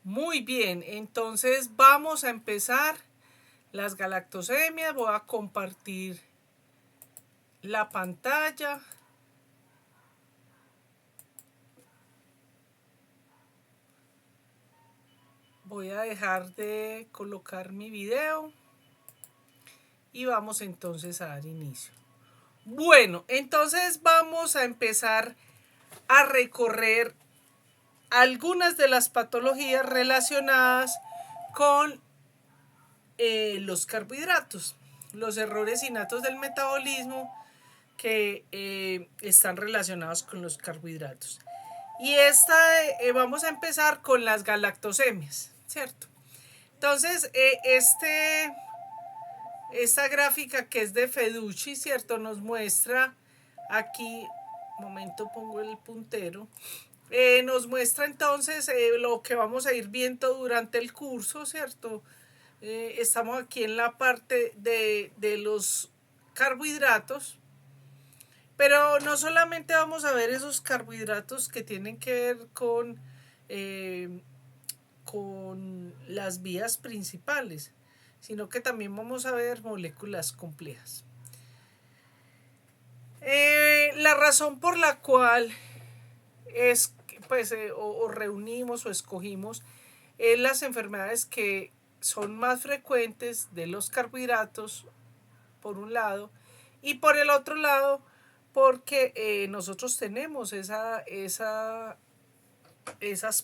Muy bien, entonces vamos a empezar las galactosemias. Voy a compartir la pantalla. Voy a dejar de colocar mi video y vamos entonces a dar inicio. Bueno, entonces vamos a empezar a recorrer algunas de las patologías relacionadas con los carbohidratos, los errores innatos del metabolismo que están relacionados con los carbohidratos. Y vamos a empezar con las galactosemias, ¿cierto? Entonces, esta gráfica que es de Feducci, ¿cierto? Nos muestra aquí, un momento pongo el puntero, nos muestra entonces lo que vamos a ir viendo durante el curso, ¿cierto? Estamos aquí en la parte de los carbohidratos, pero no solamente vamos a ver esos carbohidratos que tienen que ver con las vías principales, sino que también vamos a ver moléculas complejas. La razón por la cual es, pues, o reunimos o escogimos las enfermedades que son más frecuentes de los carbohidratos, por un lado, y por el otro lado, porque nosotros tenemos esas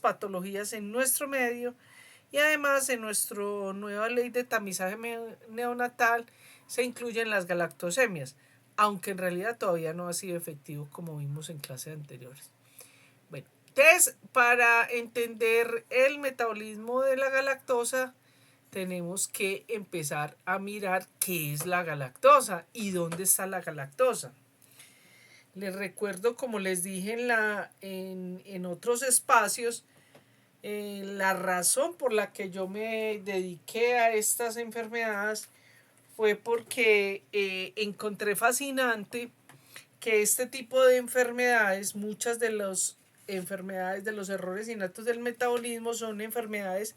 patologías en nuestro medio y además en nuestra nueva ley de tamizaje neonatal se incluyen las galactosemias, aunque en realidad todavía no ha sido efectivo como vimos en clases anteriores. Bueno, entonces para entender el metabolismo de la galactosa tenemos que empezar a mirar qué es la galactosa y dónde está la galactosa. Les recuerdo, como les dije en otros espacios, la razón por la que yo me dediqué a estas enfermedades fue porque encontré fascinante que este tipo de enfermedades, muchas de las enfermedades de los errores innatos del metabolismo, son enfermedades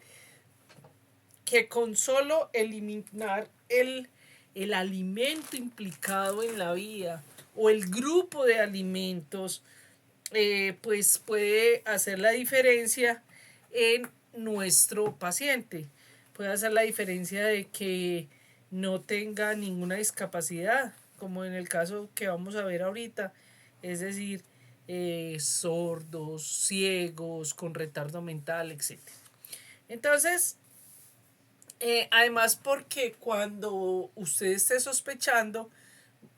que con solo eliminar el alimento implicado en la vida o el grupo de alimentos, pues puede hacer la diferencia en nuestro paciente. Puede hacer la diferencia de que no tenga ninguna discapacidad, como en el caso que vamos a ver ahorita, es decir, sordos, ciegos, con retardo mental, etc. Entonces, además porque cuando usted esté sospechando,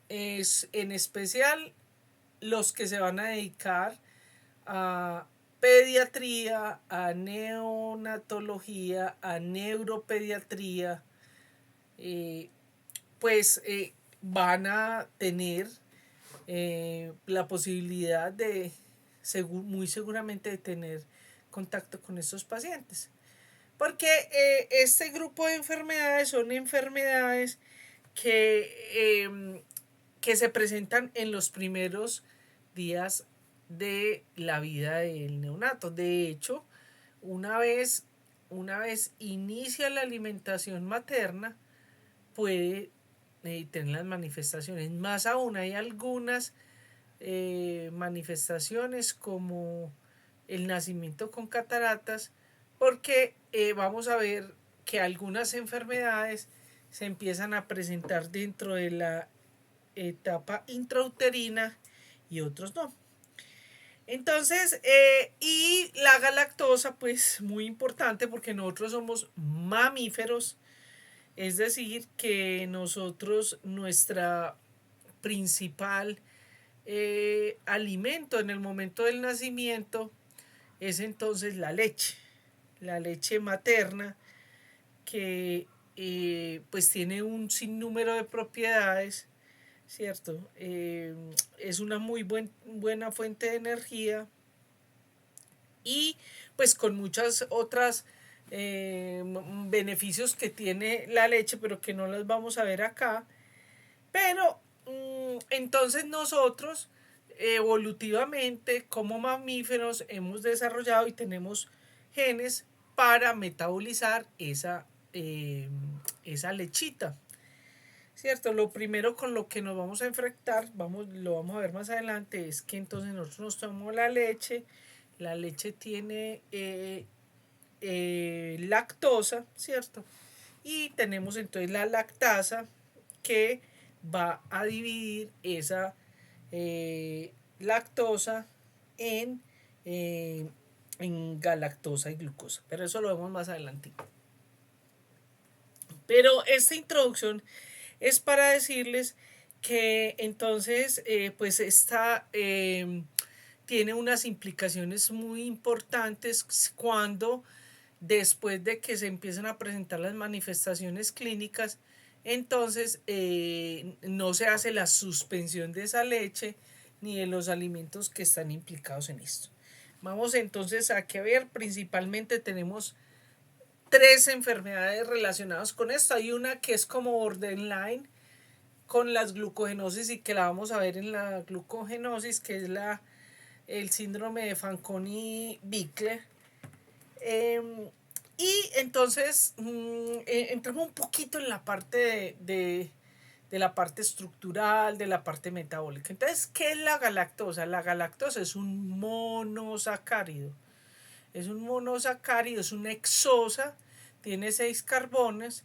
es en especial los que se van a dedicar a pediatría, a neonatología, a neuropediatría, pues van a tener la posibilidad de, muy seguramente, de tener contacto con estos pacientes. Porque este grupo de enfermedades son enfermedades que se presentan en los primeros días de la vida del neonato. De hecho, una vez inicia la alimentación materna, puede tener las manifestaciones. Más aún, hay algunas manifestaciones como el nacimiento con cataratas, porque vamos a ver que algunas enfermedades se empiezan a presentar dentro de la etapa intrauterina y otros no. Entonces, y la galactosa, pues muy importante porque nosotros somos mamíferos, es decir, que nosotros, nuestra principal alimento en el momento del nacimiento es entonces la leche materna, que pues tiene un sinnúmero de propiedades, ¿cierto? Es una muy buena fuente de energía y pues con muchas otras beneficios que tiene la leche, pero que no las vamos a ver acá. Pero entonces nosotros evolutivamente como mamíferos hemos desarrollado y tenemos genes para metabolizar esa lechita, ¿cierto? Lo primero con lo que nos vamos a enfrentar, lo vamos a ver más adelante, es que entonces nosotros nos tomamos la leche tiene lactosa, ¿cierto? Y tenemos entonces la lactasa que va a dividir esa lactosa en, eh, en galactosa y glucosa. Pero eso lo vemos más adelante. Pero esta introducción es para decirles que entonces pues esta tiene unas implicaciones muy importantes cuando después de que se empiezan a presentar las manifestaciones clínicas, entonces no se hace la suspensión de esa leche ni de los alimentos que están implicados en esto. Vamos entonces a que ver, principalmente tenemos 3 enfermedades relacionadas con esto. Hay una que es como borderline con las glucogenosis y que la vamos a ver en la glucogenosis, que es el síndrome de Fanconi-Bickel. Y entonces entramos un poquito en la parte de la parte estructural, de la parte metabólica. Entonces, ¿qué es la galactosa? La galactosa es un monosacárido. Es un monosacárido, es una hexosa, tiene 6 carbones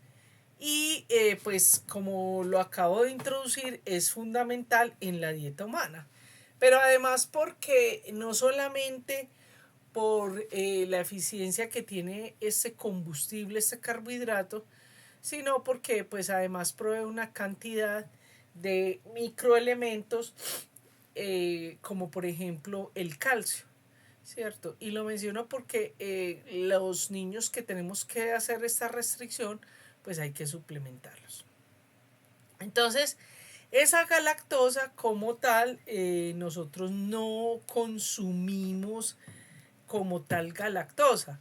y pues como lo acabo de introducir, es fundamental en la dieta humana. Pero además porque no solamente por la eficiencia que tiene este combustible, este carbohidrato, sino porque pues además provee una cantidad de microelementos como por ejemplo el calcio, ¿cierto? Y lo menciono porque los niños que tenemos que hacer esta restricción, pues hay que suplementarlos. Entonces, esa galactosa como tal, nosotros no consumimos como tal galactosa.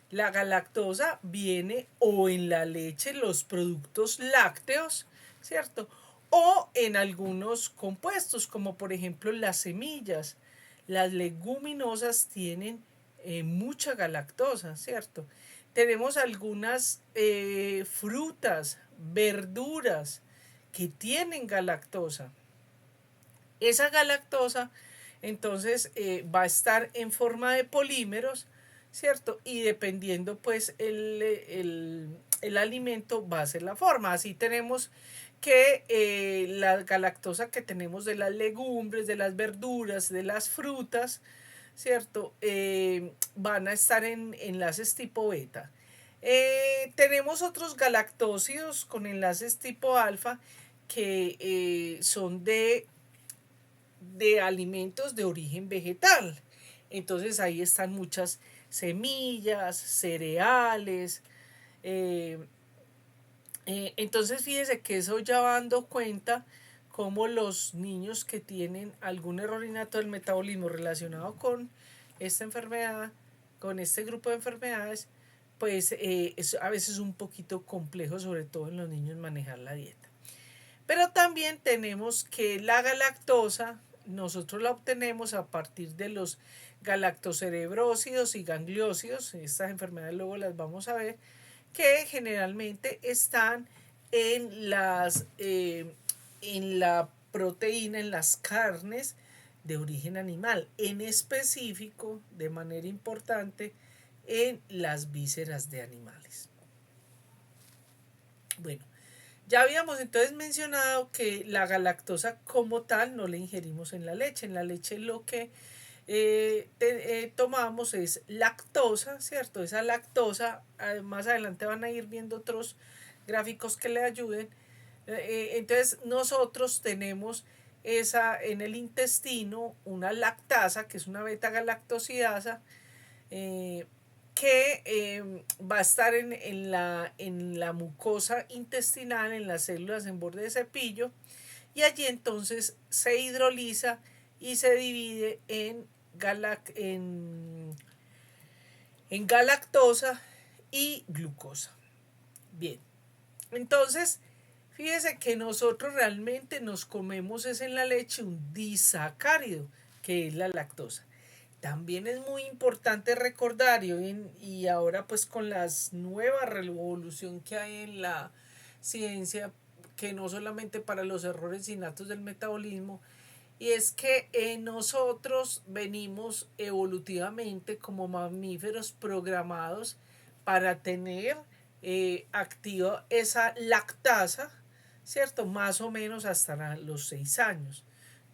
La galactosa viene o en la leche, los productos lácteos, ¿cierto? O en algunos compuestos, como por ejemplo las semillas. Las leguminosas tienen mucha galactosa, ¿cierto? Tenemos algunas frutas, verduras que tienen galactosa. Esa galactosa entonces va a estar en forma de polímeros, ¿cierto? Y dependiendo pues el alimento va a ser la forma. Así tenemos que la galactosa que tenemos de las legumbres, de las verduras, de las frutas, ¿cierto? Van a estar en enlaces tipo beta. Tenemos otros galactósidos con enlaces tipo alfa que son de alimentos de origen vegetal. Entonces ahí están muchas semillas, cereales. Entonces fíjese que eso ya va dando cuenta cómo los niños que tienen algún error innato del metabolismo relacionado con esta enfermedad, con este grupo de enfermedades, pues es a veces un poquito complejo, sobre todo en los niños, manejar la dieta. Pero también tenemos que la galactosa nosotros la obtenemos a partir de los galactocerebrósidos y gangliósidos. Estas enfermedades luego las vamos a ver, que generalmente están en la proteína, en las carnes de origen animal, en específico, de manera importante, en las vísceras de animales. Bueno, ya habíamos entonces mencionado que la galactosa como tal no la ingerimos en la leche. En la leche lo que tomamos es lactosa, ¿cierto? Esa lactosa, más adelante van a ir viendo otros gráficos que le ayuden. Entonces nosotros tenemos en el intestino una lactasa, que es una beta-galactosidasa, que va a estar en la mucosa intestinal, en las células en borde de cepillo, y allí entonces se hidroliza y se divide en galactosa y glucosa. Bien, entonces fíjese que nosotros realmente nos comemos es en la leche un disacárido, que es la lactosa. También es muy importante recordar, y ahora pues con la nueva revolución que hay en la ciencia, que no solamente para los errores innatos del metabolismo, y es que nosotros venimos evolutivamente como mamíferos programados para tener activa esa lactasa, ¿cierto? Más o menos hasta los 6 años,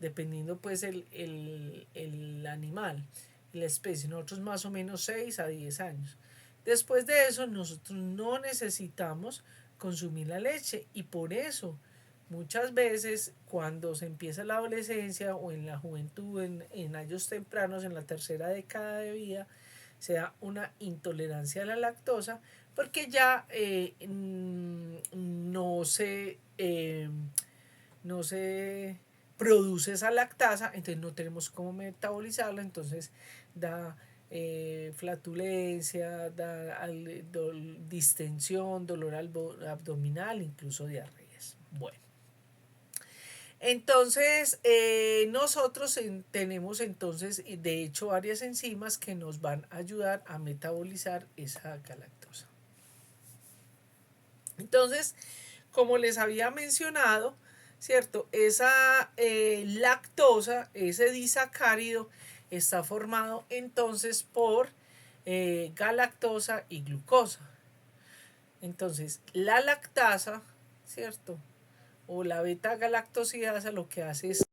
dependiendo pues el animal, la especie. Nosotros más o menos 6 a 10 años. Después de eso nosotros no necesitamos consumir la leche, y por eso muchas veces cuando se empieza la adolescencia o en la juventud, en años tempranos, en la tercera década de vida, se da una intolerancia a la lactosa porque ya no se produce esa lactasa, entonces no tenemos cómo metabolizarla, entonces da flatulencia, da distensión, dolor abdominal, incluso diarreas. Bueno, entonces nosotros tenemos entonces, de hecho, varias enzimas que nos van a ayudar a metabolizar esa galactosa. Entonces, como les había mencionado, ¿cierto? Esa lactosa, ese disacárido, está formado entonces por galactosa y glucosa. Entonces, la lactasa, ¿cierto? O la beta galactosidasa lo que hace es...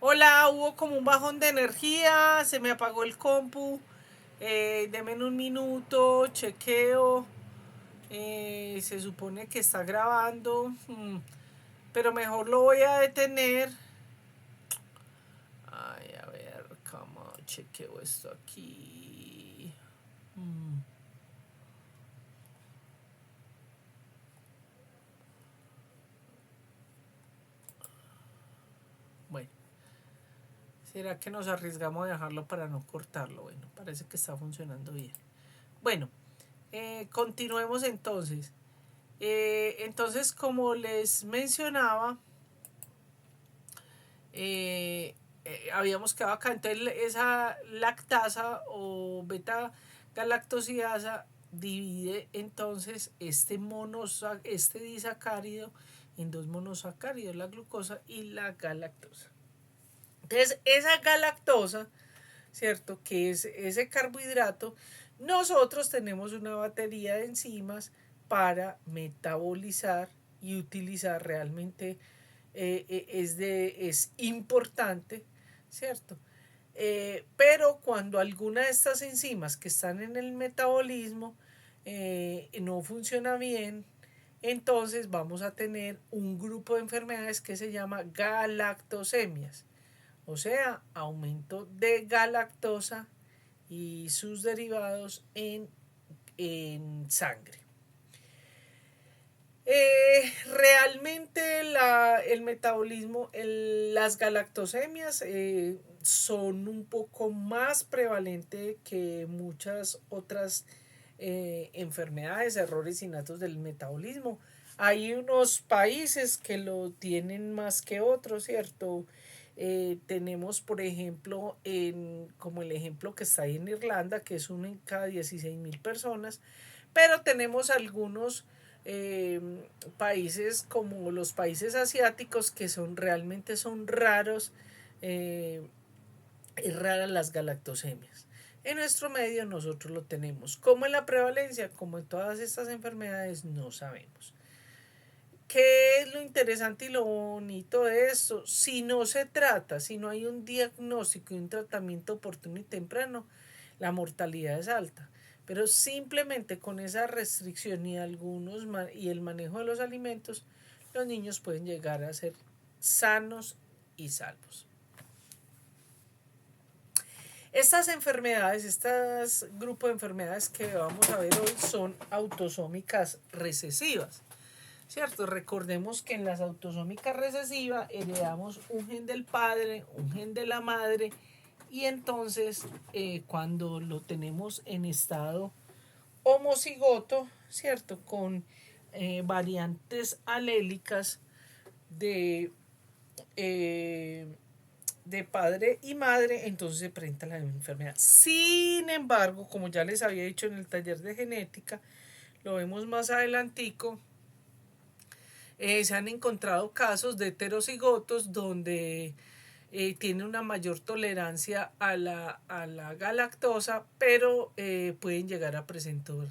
Hola, hubo como un bajón de energía, se me apagó el compu. Deme un minuto, chequeo. Se supone que está grabando, pero mejor lo voy a detener. Ay, a ver, cómo chequeo esto aquí. Bueno, ¿será que nos arriesgamos a dejarlo para no cortarlo? Bueno, parece que está funcionando bien. Bueno, continuemos entonces. Entonces, como les mencionaba, habíamos quedado acá. Entonces, esa lactasa o beta galactosidasa divide entonces este disacárido en dos monosacáridos, la glucosa y la galactosa. Entonces, esa galactosa, ¿cierto? Que es ese carbohidrato, nosotros tenemos una batería de enzimas para metabolizar y utilizar realmente. Es importante, ¿cierto? Pero cuando alguna de estas enzimas que están en el metabolismo no funciona bien, entonces vamos a tener un grupo de enfermedades que se llama galactosemias, o sea, aumento de galactosa y sus derivados en sangre. Realmente el metabolismo, las galactosemias son un poco más prevalentes que muchas otras enfermedades, errores innatos del metabolismo. Hay unos países que lo tienen más que otros, ¿cierto? Tenemos, por ejemplo, como el ejemplo que está ahí en Irlanda, que es uno en cada 16.000 personas, pero tenemos algunos eh, países como los países asiáticos que realmente son raros, eh, es rara las galactosemias. En nuestro medio nosotros lo tenemos. ¿Cómo en la prevalencia? Como en todas estas enfermedades, no sabemos. ¿Qué es lo interesante y lo bonito de esto? Si no se trata, si no hay un diagnóstico y un tratamiento oportuno y temprano, la mortalidad es alta. Pero simplemente con esa restricción y el manejo de los alimentos, los niños pueden llegar a ser sanos y salvos. Estas enfermedades, este grupo de enfermedades que vamos a ver hoy son autosómicas recesivas, ¿cierto? Recordemos que en las autosómicas recesivas heredamos un gen del padre, un gen de la madre, y entonces cuando lo tenemos en estado homocigoto, ¿cierto? Con variantes alélicas de, eh, de padre y madre, entonces se presenta la enfermedad. Sin embargo, como ya les había dicho en el taller de genética, lo vemos más adelantico, se han encontrado casos de heterocigotos donde tienen una mayor tolerancia a la galactosa, pero pueden llegar a presentar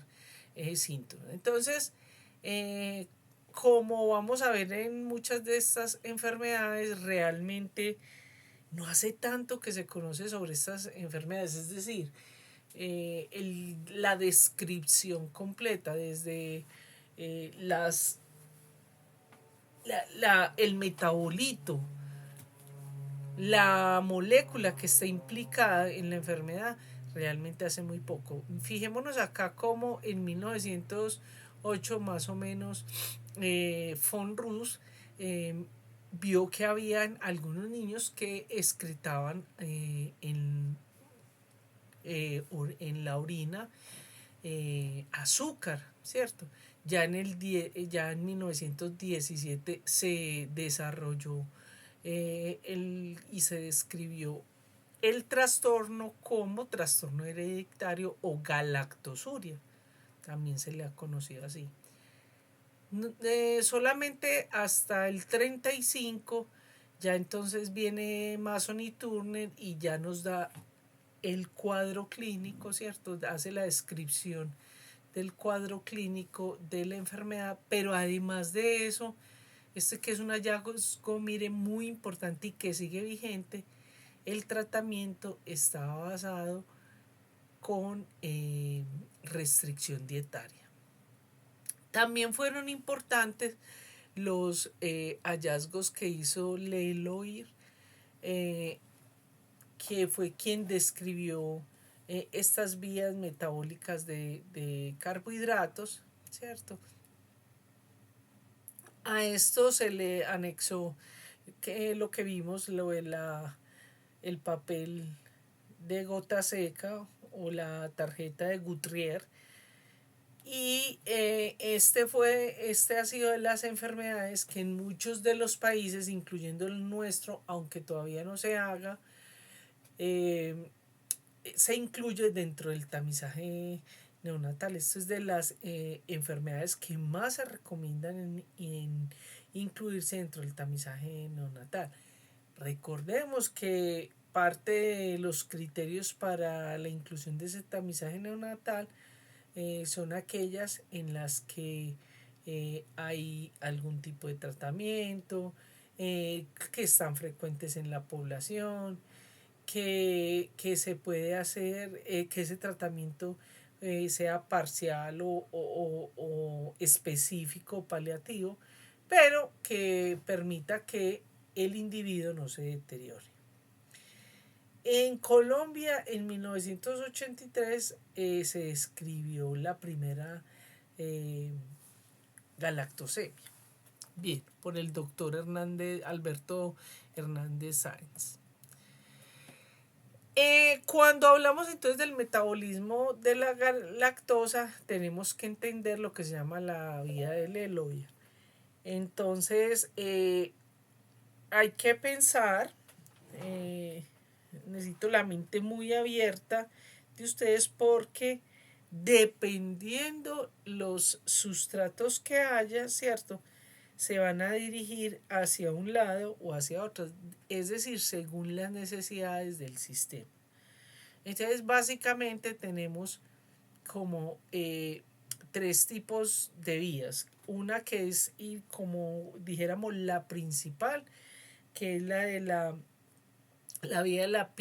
síntomas. Entonces, eh, como vamos a ver en muchas de estas enfermedades, realmente no hace tanto que se conoce sobre estas enfermedades, es decir, la descripción completa desde las el metabolito, la molécula que está implicada en la enfermedad, realmente hace muy poco. Fijémonos acá como en 1908 más o menos von Rus vio que habían algunos niños que excretaban en la orina azúcar, ¿cierto? Ya en 1917 se desarrolló y se describió el trastorno como trastorno hereditario o galactosuria. También se le ha conocido así. Solamente hasta el 35 ya entonces viene Mason y Turner y ya nos da el cuadro clínico, ¿cierto? Hace la descripción del cuadro clínico de la enfermedad, pero además de eso, este que es un hallazgo, mire, muy importante y que sigue vigente, el tratamiento estaba basado con restricción dietaria. También fueron importantes los hallazgos que hizo Leloir, que fue quien describió estas vías metabólicas de carbohidratos, ¿cierto? A esto se le anexó lo que vimos, el papel de gota seca o la tarjeta de Guthrie. Y este ha sido de las enfermedades que en muchos de los países, incluyendo el nuestro, aunque todavía no se haga, se incluye dentro del tamizaje neonatal. Esto es de las enfermedades que más se recomiendan en incluirse dentro del tamizaje neonatal. Recordemos que parte de los criterios para la inclusión de ese tamizaje neonatal son aquellas en las que hay algún tipo de tratamiento, que están frecuentes en la población, que se puede hacer, que ese tratamiento sea parcial o específico, paliativo, pero que permita que el individuo no se deteriore. En Colombia, en 1983, se describió la primera galactosemia. Bien, por el doctor Alberto Hernández Sáenz. Cuando hablamos entonces del metabolismo de la lactosa, tenemos que entender lo que se llama la vía de Leloir. Entonces, hay que pensar, necesito la mente muy abierta de ustedes porque dependiendo los sustratos que haya, ¿cierto? Se van a dirigir hacia un lado o hacia otro, es decir, según las necesidades del sistema. Entonces, básicamente tenemos como tres tipos de vías. Una que es, y como dijéramos, la principal, que es la de la vía de la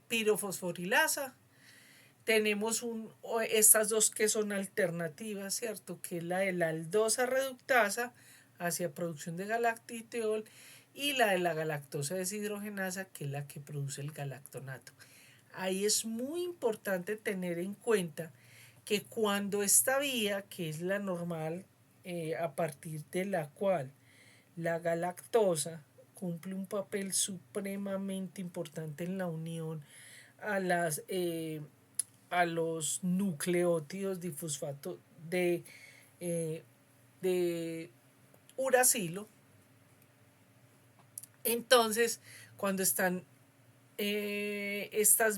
pirofosforilasa, tenemos estas dos que son alternativas, ¿cierto? Que es la de la aldosa reductasa hacia producción de galactitiol y la de la galactosa deshidrogenasa, que es la que produce el galactonato. Ahí es muy importante tener en cuenta que cuando esta vía, que es la normal, a partir de la cual la galactosa cumple un papel supremamente importante en la unión a a los nucleótidos difosfato eh, de uracilo. Entonces, cuando estas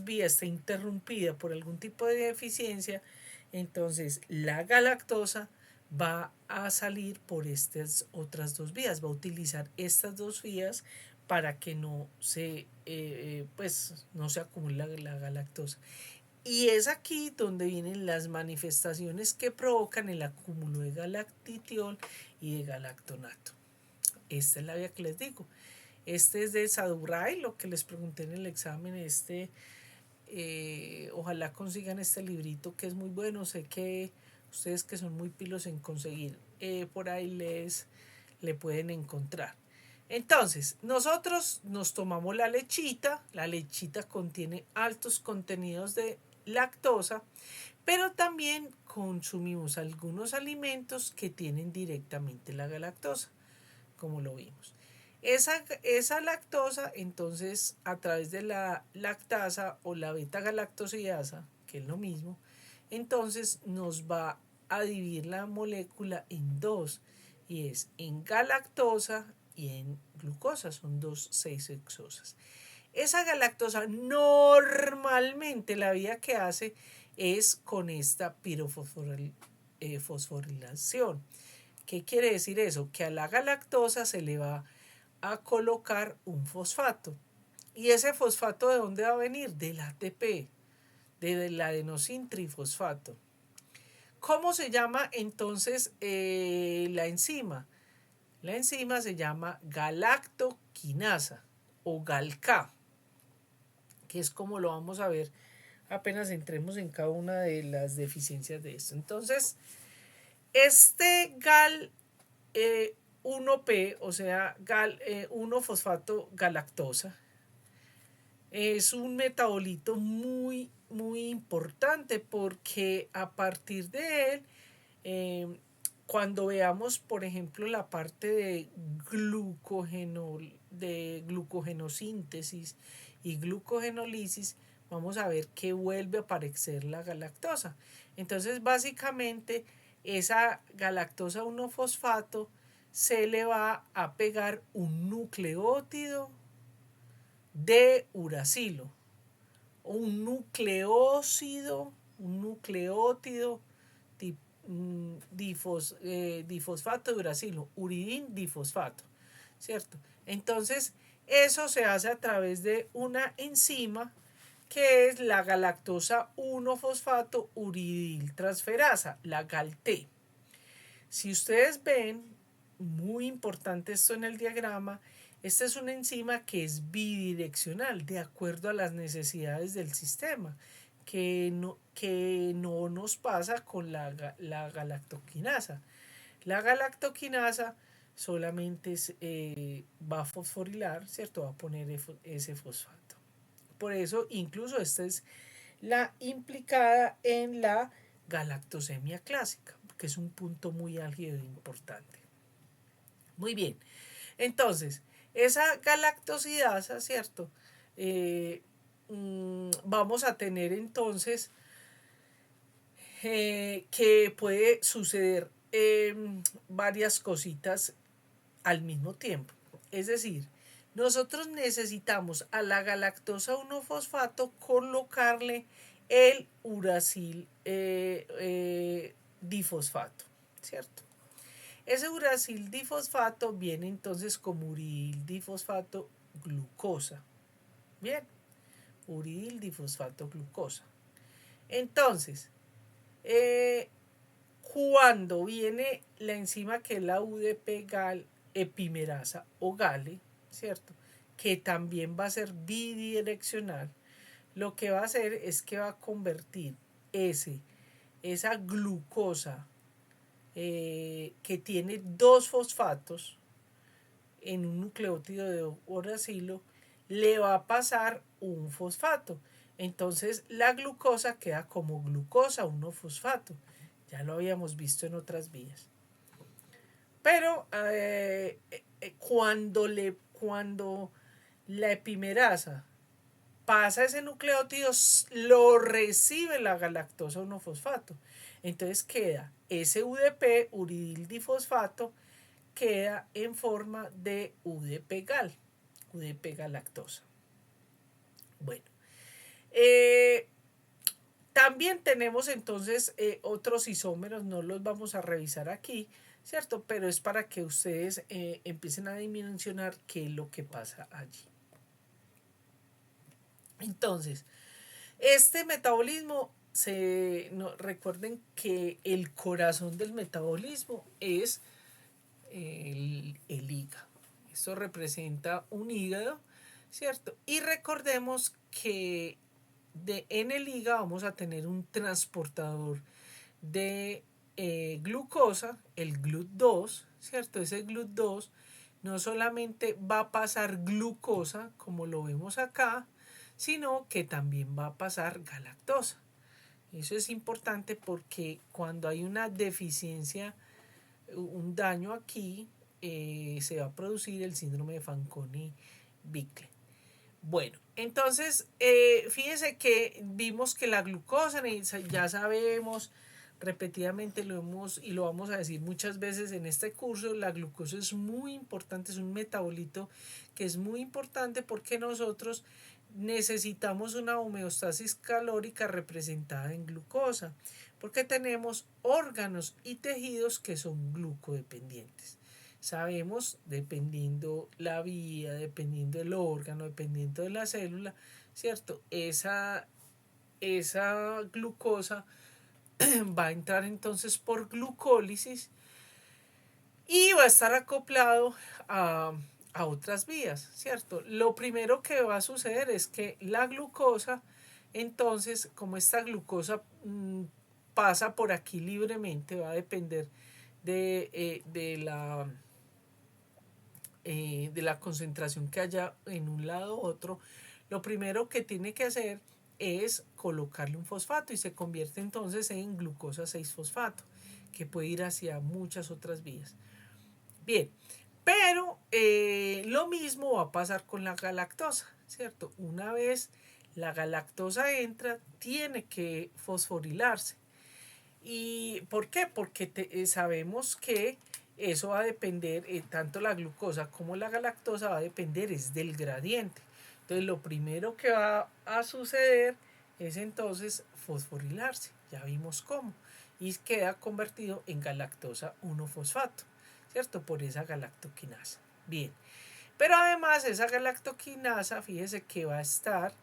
vías está interrumpida por algún tipo de deficiencia, entonces la galactosa va a salir por estas otras dos vías, va a utilizar estas dos vías para que no se acumule la galactosa. Y es aquí donde vienen las manifestaciones que provocan el acúmulo de galactitiol y de galactonato. Esta es la vía que les digo. Este es de Sadurray, lo que les pregunté en el examen. Ojalá consigan este librito que es muy bueno. Sé que ustedes que son muy pilos en conseguir, por ahí le pueden encontrar. Entonces, nosotros nos tomamos la lechita contiene altos contenidos de lactosa, pero también consumimos algunos alimentos que tienen directamente la galactosa, como lo vimos. Esa lactosa, entonces, a través de la lactasa o la beta-galactosidasa, que es lo mismo, entonces nos va a dividir la molécula en dos, y es en galactosa y en glucosa, son dos 6-hexosas. Esa galactosa normalmente la vía que hace es con esta pirofosforilación. ¿Qué quiere decir eso? Que a la galactosa se le va a colocar un fosfato. ¿Y ese fosfato de dónde va a venir? Del ATP, del adenosintrifosfato. ¿Cómo se llama entonces la enzima? La enzima se llama galactoquinasa o GALCA, que es como lo vamos a ver apenas entremos en cada una de las deficiencias de esto. Entonces, este GAL 1P, o sea, 1-fosfato galactosa, es un metabolito muy, muy importante porque a partir de él, cuando veamos, por ejemplo, la parte de glucogenosíntesis y glucogenólisis, vamos a ver que vuelve a aparecer la galactosa. Entonces, básicamente, esa galactosa 1-fosfato se le va a pegar un nucleótido de uracilo, o un nucleótido difosfato de uracilo, uridín difosfato, ¿cierto? Entonces, eso se hace a través de una enzima que es la galactosa 1-fosfato uridiltransferasa, la GALT. Si ustedes ven, muy importante esto en el diagrama, esta es una enzima que es bidireccional, de acuerdo a las necesidades del sistema, que no nos pasa con la galactoquinasa. La galactoquinasa solamente va a fosforilar, ¿cierto? Va a poner ese fosfato. Por eso, incluso esta es la implicada en la galactosemia clásica, que es un punto muy álgido e importante. Muy bien, entonces, esa galactosidasa, ¿cierto? Vamos a tener entonces que puede suceder varias cositas al mismo tiempo. Es decir, nosotros necesitamos a la galactosa 1-fosfato colocarle el uracil difosfato, ¿cierto? Ese uracil difosfato viene entonces como uridil difosfato glucosa. Bien, uridil difosfato glucosa. Entonces, cuando viene la enzima que es la UDP-GAL epimerasa o GALE, ¿cierto? Que también va a ser bidireccional, lo que va a hacer es que va a convertir esa glucosa que tiene dos fosfatos en un nucleótido de uracilo, le va a pasar un fosfato. Entonces la glucosa queda como glucosa 1-fosfato. Ya lo habíamos visto en otras vías. Pero cuando la epimerasa pasa ese nucleótido, lo recibe la galactosa 1-fosfato. Entonces queda ese UDP, uridildifosfato, queda en forma de UDP-gal, UDP-galactosa. Bueno, también tenemos entonces otros isómeros, no los vamos a revisar aquí, ¿cierto? Pero es para que ustedes empiecen a dimensionar qué es lo que pasa allí. Entonces, este metabolismo, recuerden que el corazón del metabolismo es el hígado. Esto representa un hígado, ¿cierto? Y recordemos que en el hígado vamos a tener un transportador de glucosa, el GLUT2, ¿cierto? Ese GLUT2 no solamente va a pasar glucosa, como lo vemos acá, sino que también va a pasar galactosa. Eso es importante porque cuando hay una deficiencia, un daño aquí, se va a producir el síndrome de Fanconi-Bickel. Bueno, entonces, fíjense que vimos que la glucosa, ya sabemos, repetidamente lo hemos y lo vamos a decir muchas veces en este curso, la glucosa es muy importante, es un metabolito que es muy importante porque nosotros necesitamos una homeostasis calórica representada en glucosa, porque tenemos órganos y tejidos que son glucodependientes. Sabemos, dependiendo la vía, dependiendo el órgano, dependiendo de la célula, ¿cierto? Esa glucosa va a entrar entonces por glucólisis y va a estar acoplado a otras vías, ¿cierto? Lo primero que va a suceder es que la glucosa, entonces, como esta glucosa pasa por aquí libremente, va a depender de la concentración que haya en un lado u otro, lo primero que tiene que hacer es colocarle un fosfato y se convierte entonces en glucosa 6-fosfato, que puede ir hacia muchas otras vías. Bien, pero lo mismo va a pasar con la galactosa, ¿cierto? Una vez la galactosa entra, tiene que fosforilarse. ¿Y por qué? Porque sabemos que eso va a depender, tanto la glucosa como la galactosa va a depender es del gradiente. Entonces lo primero que va a suceder es entonces fosforilarse, ya vimos cómo, y queda convertido en galactosa 1-fosfato, ¿cierto? Por esa galactoquinasa. Bien, pero además esa galactoquinasa, fíjese que va a estar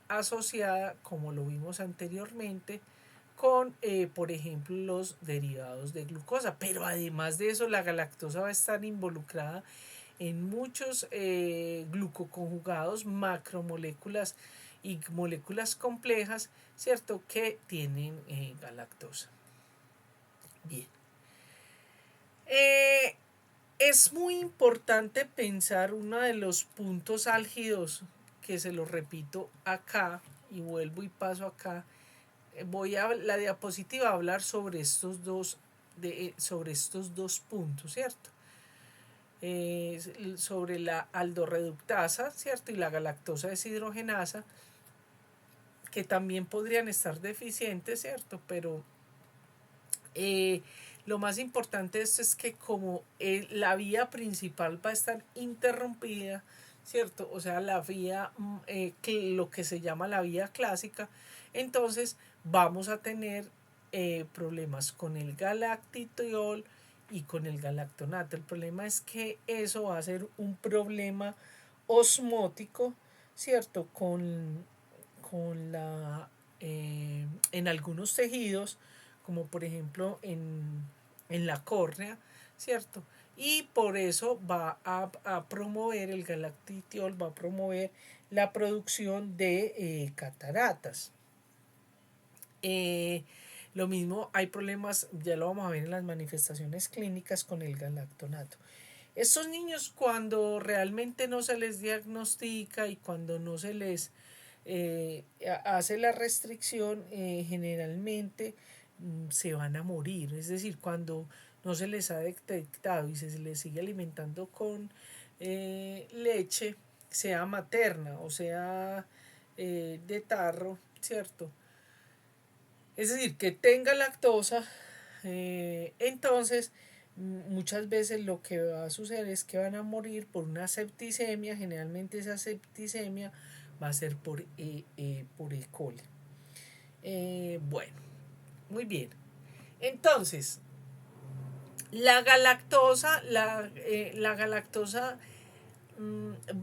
asociada, como lo vimos anteriormente, con, por ejemplo, los derivados de glucosa. Pero además de eso, la galactosa va a estar involucrada en muchos glucoconjugados, macromoléculas y moléculas complejas, ¿cierto? Que tienen galactosa. Bien. Es muy importante pensar uno de los puntos álgidos, que se lo repito acá, y vuelvo y paso acá. Voy a la diapositiva a hablar sobre estos dos puntos, ¿cierto? Sobre la aldorreductasa, ¿cierto? Y la galactosa deshidrogenasa, que también podrían estar deficientes, ¿cierto? Pero lo más importante de esto es que como la vía principal va a estar interrumpida, ¿cierto? O sea, la vía, lo que se llama la vía clásica, entonces vamos a tener problemas con el galactitiol y con el galactonato. El problema es que eso va a ser un problema osmótico, ¿cierto? Con en algunos tejidos, como por ejemplo en la córnea, ¿cierto? y por eso va a promover el galactitiol, va a promover la producción de cataratas. Lo mismo, hay problemas, ya lo vamos a ver en las manifestaciones clínicas con el galactonato. Estos niños, cuando realmente no se les diagnostica y cuando no se les hace la restricción, generalmente se van a morir. Es decir, cuando no se les ha detectado y se les sigue alimentando con leche, sea materna o sea de tarro, ¿cierto? Es decir, que tenga lactosa, entonces muchas veces lo que va a suceder es que van a morir por una septicemia. Generalmente esa septicemia va a ser por E. coli. Bueno, muy bien. Entonces, la galactosa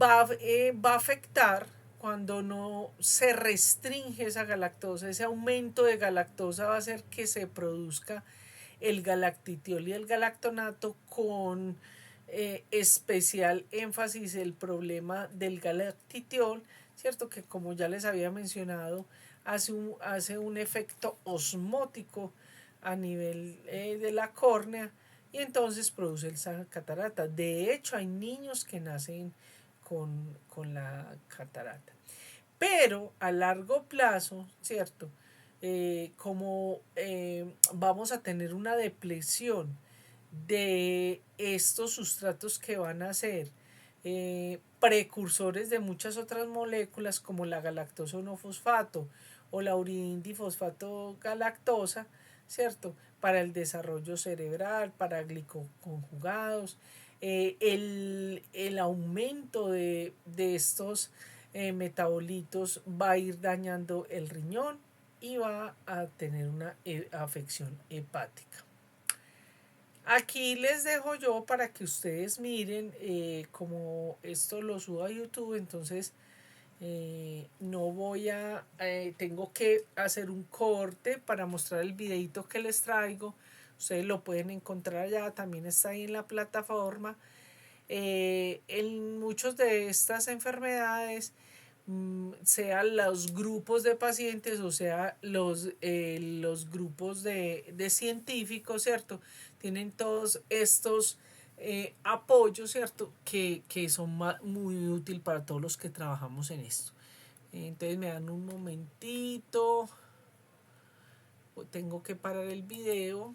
va a afectar cuando no se restringe esa galactosa. Ese aumento de galactosa va a hacer que se produzca el galactitiol y el galactonato, con especial énfasis el problema del galactitiol, ¿cierto? Que, como ya les había mencionado, hace un efecto osmótico a nivel de la córnea, y entonces produce esa catarata. De hecho, hay niños que nacen con la catarata. Pero a largo plazo, ¿cierto? Como vamos a tener una depresión de estos sustratos que van a ser precursores de muchas otras moléculas, como la galactoso-no-fosfato o la uridindifosfato galactosa, ¿cierto? Para el desarrollo cerebral, para glicoconjugados, el aumento de estos metabolitos va a ir dañando el riñón y va a tener una afección hepática. Aquí les dejo yo para que ustedes miren, como esto lo subo a YouTube, entonces no voy a, tengo que hacer un corte para mostrar el videito que les traigo. Ustedes lo pueden encontrar allá, también está ahí en la plataforma. En muchas de estas enfermedades, sea los grupos de pacientes o sea los grupos de científicos, ¿cierto? Tienen todos estos apoyos, ¿cierto? Que son muy útiles para todos los que trabajamos en esto. Entonces me dan un momentito, tengo que parar el video.